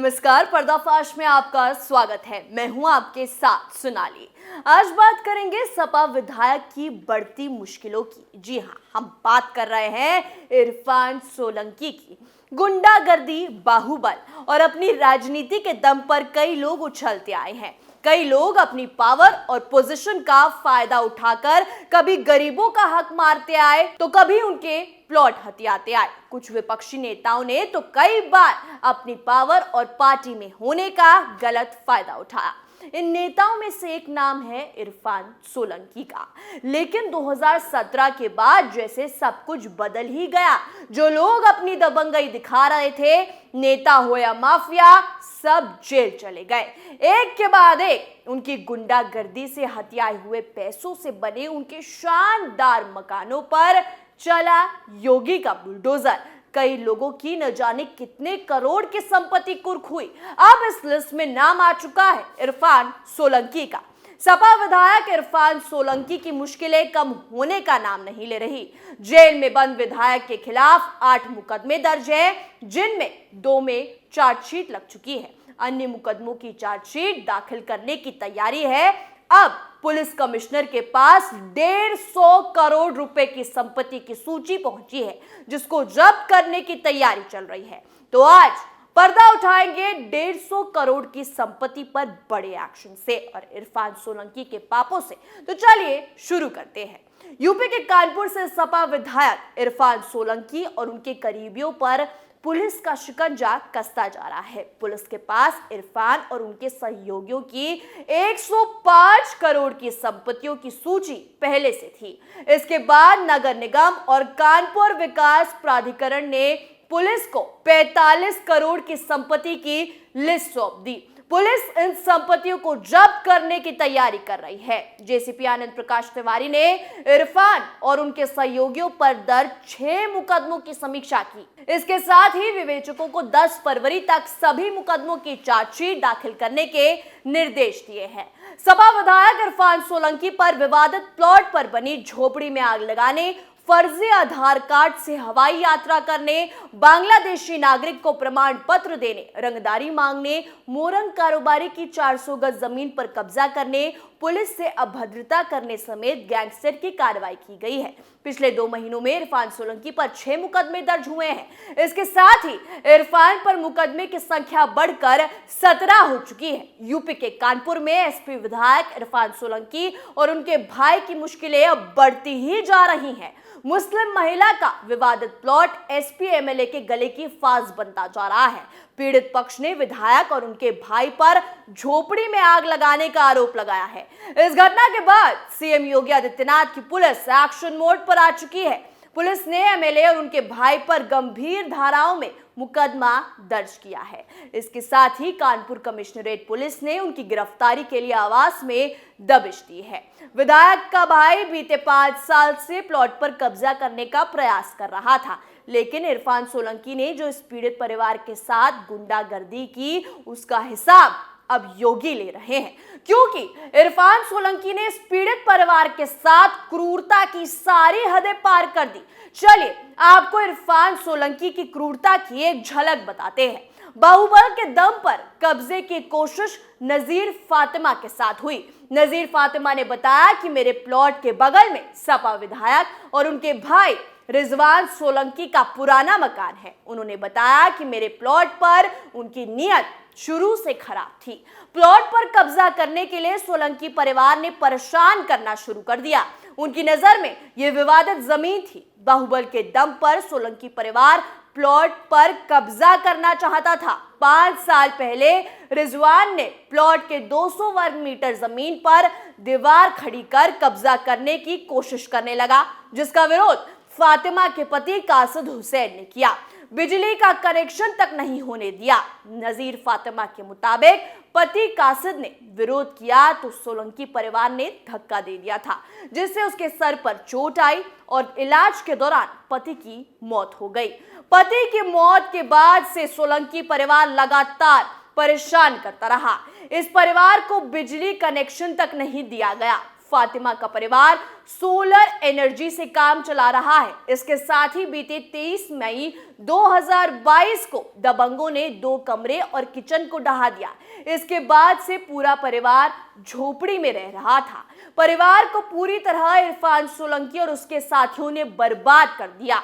नमस्कार, पर्दाफाश में आपका स्वागत है। मैं हूं आपके साथ सोनाली। आज बात करेंगे सपा विधायक की बढ़ती मुश्किलों की। जी हां, हम बात कर रहे हैं इरफान सोलंकी की। गुंडागर्दी, बाहुबल और अपनी राजनीति के दम पर कई लोग उछलते आए हैं। कई लोग अपनी पावर और पोजीशन का फायदा उठाकर कभी गरीबों का हक मारते आए तो कभी उनके प्लॉट हथियाते आए। कुछ विपक्षी नेताओं ने तो कई बार अपनी पावर और पार्टी में होने का गलत फायदा उठाया। इन नेताओं में से एक नाम है इरफान सोलंकी का। लेकिन 2017 के बाद जैसे सब कुछ बदल ही गया। जो लोग अपनी दबंगई दिखा रहे थे, नेता हो या माफिया, सब जेल चले गए। एक के बाद एक उनकी गुंडागर्दी से हथियाए हुए पैसों से बने उनके शानदार मकानों पर चला योगी का बुलडोजर। कई लोगों की न जाने कितने करोड़ की संपत्ति कुर्क हुई। अब इस लिस्ट में नाम आ चुका है इरफान सोलंकी का। सपा विधायक इरफान सोलंकी की मुश्किलें कम होने का नाम नहीं ले रही। जेल में बंद विधायक के खिलाफ 8 मुकदमे दर्ज हैं, जिनमें 2 में चार्जशीट लग चुकी है। अन्य मुकदमों की चार्जशीट दाखिल करने की तैयारी है। अब पुलिस कमिश्नर के पास 150 करोड़ रुपए की संपत्ति की सूची पहुंची है, जिसको जब्त करने की तैयारी चल रही है। तो आज पर्दा उठाएंगे 150 करोड़ की संपत्ति पर बड़े एक्शन से और इरफान सोलंकी के पापों से। तो चलिए शुरू करते हैं। यूपी के कानपुर से सपा विधायक इरफान सोलंकी और उनके करीबियों पर पुलिस का शिकंजा कसता जा रहा है। पुलिस के पास इरफान और उनके सहयोगियों की 105 करोड़ की संपत्तियों की सूची पहले से थी। इसके बाद नगर निगम और कानपुर विकास प्राधिकरण ने पुलिस को 45 करोड़ की संपत्ति की लिस्ट सौंप दी। पुलिस इन संपत्तियों को जब्त करने की तैयारी कर रही है। जेसीपी आनंद प्रकाश तिवारी ने इरफान और उनके सहयोगियों पर दर्ज 6 मुकदमों की समीक्षा की। इसके साथ ही विवेचकों को 10 फरवरी तक सभी मुकदमों की चार्जशीट दाखिल करने के निर्देश दिए हैं। सपा विधायक इरफान सोलंकी पर विवादित प्लॉट पर बनी झोपड़ी में आग लगाने, फर्जी आधार कार्ड से हवाई यात्रा करने, बांग्लादेशी नागरिक को प्रमाण पत्र देने, रंगदारी मांगने, मोरंग कारोबारी की 400 गज जमीन पर कब्जा करने, पुलिस से अभद्रता करने समेत गैंगस्टर की कार्रवाई की गई है। पिछले 2 महीनों में इरफान सोलंकी पर 6 मुकदमे दर्ज हुए हैं। इसके साथ ही इरफान पर मुकदमे की संख्या बढ़कर 17 हो चुकी है। यूपी के कानपुर में एसपी विधायक इरफान सोलंकी और उनके भाई की मुश्किलें अब बढ़ती ही जा रही हैं। मुस्लिम महिला का विवादित प्लॉट एसपी एमएलए के गले की फांस बनता जा रहा है। पीड़ित पक्ष ने विधायक और उनके भाई पर झोपड़ी में आग लगाने का आरोप लगाया है। इस घटना के बाद सीएम योगी आदित्यनाथ की पुलिस एक्शन मोड पर आ चुकी है। पुलिस ने एमएलए और उनके भाई पर गंभीर धाराओं में मुकदमा दर्ज किया है। इसके साथ ही कानपुर कमिश्नरेट पुलिस ने उनकी गिरफ्तारी के लिए आवास में दबिश दी है। विधायक का भाई बीते 5 साल से प्लॉट पर कब्जा करने का प्रयास कर रहा था, लेकिन इरफान सोलंकी ने जो इस पीड़ित परिवार के साथ गुंडागर्दी की, उसका हिसाब अब योगी ले रहे हैं, क्योंकि इरफान सोलंकी ने इस पीड़ित परिवार के साथ क्रूरता की सारी हदें पार कर दी। चलिए आपको इरफान सोलंकी की क्रूरता की एक झलक बताते हैं। बाहुबल के दम पर कब्जे की कोशिश नजीर फातिमा के साथ हुई। नजीर फातिमा ने बताया कि मेरे प्लॉट के बगल में सपा विधायक और उनके भाई रिजवान सोलंकी का पुराना मकान है। उन्होंने बताया कि मेरे प्लॉट पर उनकी नीयत शुरू से खराब थी। प्लॉट पर कब्जा करने के लिए सोलंकी परिवार ने परेशान करना शुरू कर दिया। उनकी नजर में यह विवादित जमीन थी। बाहुबल के दम पर सोलंकी परिवार प्लॉट पर कब्जा करना चाहता था। 5 साल पहले रिजवान ने प्लॉट के 200 वर्ग मीटर जमीन पर दीवार खड़ी कर कब्जा करने की कोशिश करने लगा, जिसका विरोध फातिमा के पति कासिद हुसैन ने किया। बिजली का कनेक्शन तक नहीं होने दिया। नजीर फातिमा के मुताबिक पति कासिद ने विरोध किया तो सोलंकी परिवार ने धक्का दे दिया था, जिससे उसके सर पर चोट आई और इलाज के दौरान पति की मौत हो गई। पति की मौत के बाद से सोलंकी परिवार लगातार परेशान करता रहा। इस परिवार को बिजली कनेक्शन तक नहीं दिया गया। फातिमा का परिवार सोलर एनर्जी से काम चला रहा है। इसके साथ ही बीते 23 मई 2022 को दबंगों ने 2 कमरे और किचन को ढहा दिया। इसके बाद से पूरा परिवार झोपड़ी में रह रहा था। परिवार को पूरी तरह इरफान सोलंकी और उसके साथियों ने बर्बाद कर दिया।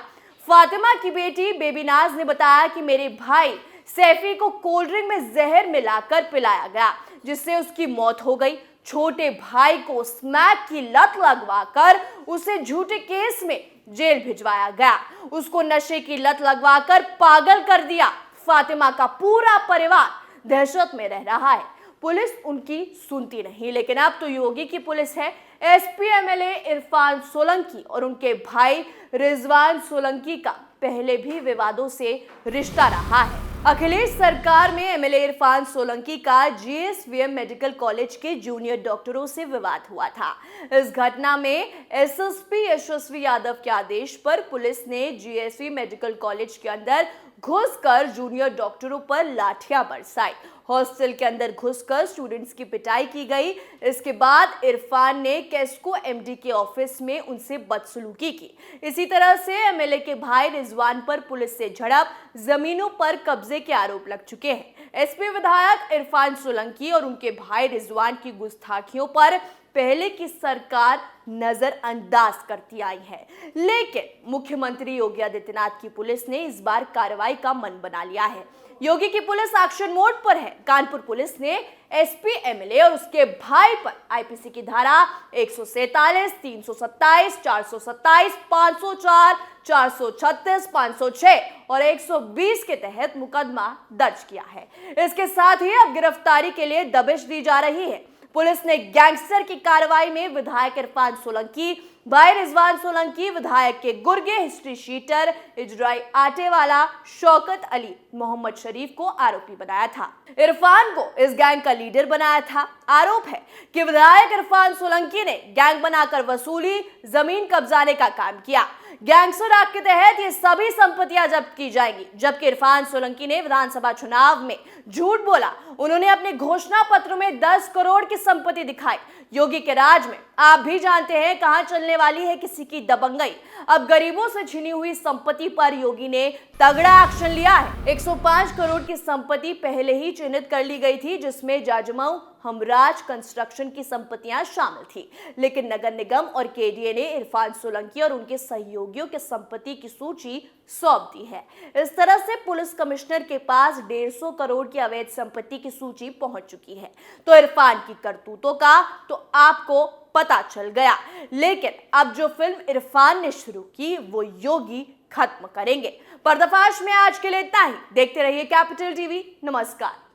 फातिमा की बेटी बेबीनाज ने बताया कि मेरे भाई सैफी को कोल्ड ड्रिंक में जहर मिलाकर पिलाया गया, जिससे उसकी मौत हो गई। छोटे भाई को स्मैक की लत लगवाकर उसे झूठे केस में जेल भिजवाया गया। उसको नशे की लत लगवाकर पागल कर दिया। फातिमा का पूरा परिवार दहशत में रह रहा है। पुलिस उनकी सुनती नहीं, लेकिन अब तो योगी की पुलिस है। एसपी एमएलए इरफान सोलंकी और उनके भाई रिजवान सोलंकी का पहले भी विवादों से रिश्ता रहा है। अखिलेश सरकार में एमएलए इरफान सोलंकी का जीएसवीएम मेडिकल कॉलेज के जूनियर डॉक्टरों से विवाद हुआ था। इस घटना में एसएसपी यशस्वी यादव के आदेश पर पुलिस ने जीएसवी मेडिकल कॉलेज के अंदर घुसकर जूनियर डॉक्टरों पर लाठियां बरसाई। हॉस्टल के अंदर घुसकर स्टूडेंट्स की पिटाई की गई। इसके बाद इरफान ने केस्को एमडी के ऑफिस में उनसे बदसलूकी की। इसी तरह से एमएलए के भाई रिजवान पर पुलिस से झड़प, जमीनों पर कब्जे के आरोप लग चुके हैं। एसपी विधायक इरफान सोलंकी और उनके भाई रिजवान की गुस्ताखियों पर पहले की सरकार नजरअंदाज करती आई है, लेकिन मुख्यमंत्री योगी आदित्यनाथ की पुलिस ने इस बार कार्रवाई का मन बना लिया है। योगी की पुलिस एक्शन मोड पर है। कानपुर पुलिस ने एसपी एमएलए और उसके भाई पर आईपीसी की धारा 147, 327, 427, 504, 436, 506 और 120 के तहत मुकदमा दर्ज किया है। इसके साथ ही अब गिरफ्तारी के लिए दबिश दी जा रही है। पुलिस ने गैंगस्टर की कार्रवाई में विधायक इरफान सोलंकी, भाई रिजवान सोलंकी, विधायक के गुर्गे हिस्ट्री शीटर इजराई आटेवाला, शौकत अली, मोहम्मद शरीफ को आरोपी बनाया था। इरफान को इस गैंग का लीडर बनाया था। आरोप है कि विधायक इरफान सोलंकी ने गैंग बनाकर वसूली, जमीन कब्जाने का काम किया। गैंगस्टर एक्ट के तहत ये सभी संपत्तियां जब्त की जाएंगी। जबकि इरफान सोलंकी ने विधानसभा चुनाव में झूठ बोला। उन्होंने अपने घोषणा पत्र में 10 करोड़ की संपत्ति दिखाई। योगी के राज में आप भी जानते हैं कहां चलने वाली है किसी की दबंगई। अब गरीबों से छीनी हुई संपत्ति पर योगी ने तगड़ा एक्शन लिया है। 105 करोड़ की संपत्ति पहले ही चिन्हित कर ली गई थी, जिसमें जाजमऊ हमराज कंस्ट्रक्शन की संपत्तियां शामिल थी। लेकिन नगर निगम और केडीए ने इरफान सोलंकी और उनके सहयोगियों के संपत्ति की सूची सौंप दी है। इस तरह से पुलिस कमिश्नर के पास 150 करोड़ की अवैध संपत्ति की सूची पहुंच चुकी है। तो इरफान की करतूतों का तो आपको पता चल गया, लेकिन अब जो फिल्म इरफान ने शुरू की वो योगी खत्म करेंगे। पर्दाफाश में आज के लिए इतना ही। देखते रहिए कैपिटल टीवी। नमस्कार।